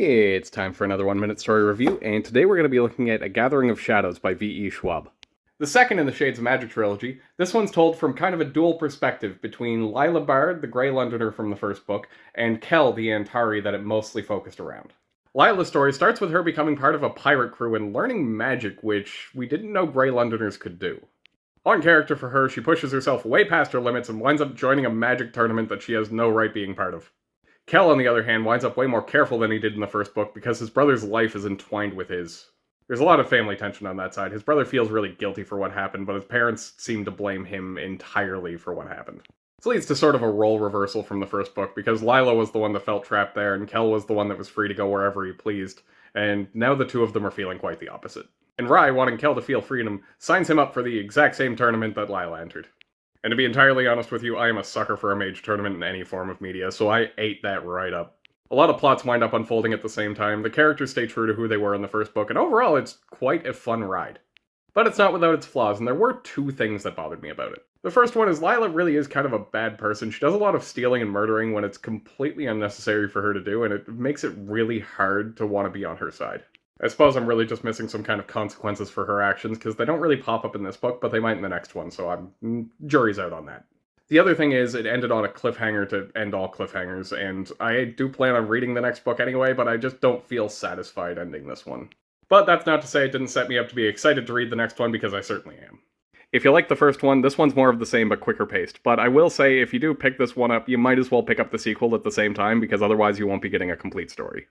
It's time for another 1 minute story review, and today we're going to be looking at A Gathering of Shadows by V.E. Schwab. The second in the Shades of Magic trilogy, this one's told from kind of a dual perspective between Lila Bard, the Grey Londoner from the first book, and Kel, the Antari that it mostly focused around. Lila's story starts with her becoming part of a pirate crew and learning magic, which we didn't know Grey Londoners could do. On character for her, she pushes herself way past her limits and winds up joining a magic tournament that she has no right being part of. Kel, on the other hand, winds up way more careful than he did in the first book because his brother's life is entwined with his. There's a lot of family tension on that side. His brother feels really guilty for what happened, but his parents seem to blame him entirely for what happened. This leads to sort of a role reversal from the first book, because Lila was the one that felt trapped there, and Kel was the one that was free to go wherever he pleased, and now the two of them are feeling quite the opposite. And Rai, wanting Kel to feel freedom, signs him up for the exact same tournament that Lila entered. And to be entirely honest with you, I am a sucker for a mage tournament in any form of media, so I ate that right up. A lot of plots wind up unfolding at the same time, the characters stay true to who they were in the first book, and overall it's quite a fun ride. But it's not without its flaws, and there were two things that bothered me about it. The first one is Lila really is kind of a bad person. She does a lot of stealing and murdering when it's completely unnecessary for her to do, and it makes it really hard to want to be on her side. I suppose I'm really just missing some kind of consequences for her actions, because they don't really pop up in this book, but they might in the next one, so jury's out on that. The other thing is, it ended on a cliffhanger to end all cliffhangers, and I do plan on reading the next book anyway, but I just don't feel satisfied ending this one. But that's not to say it didn't set me up to be excited to read the next one, because I certainly am. If you like the first one, this one's more of the same but quicker paced, but I will say if you do pick this one up, you might as well pick up the sequel at the same time, because otherwise you won't be getting a complete story.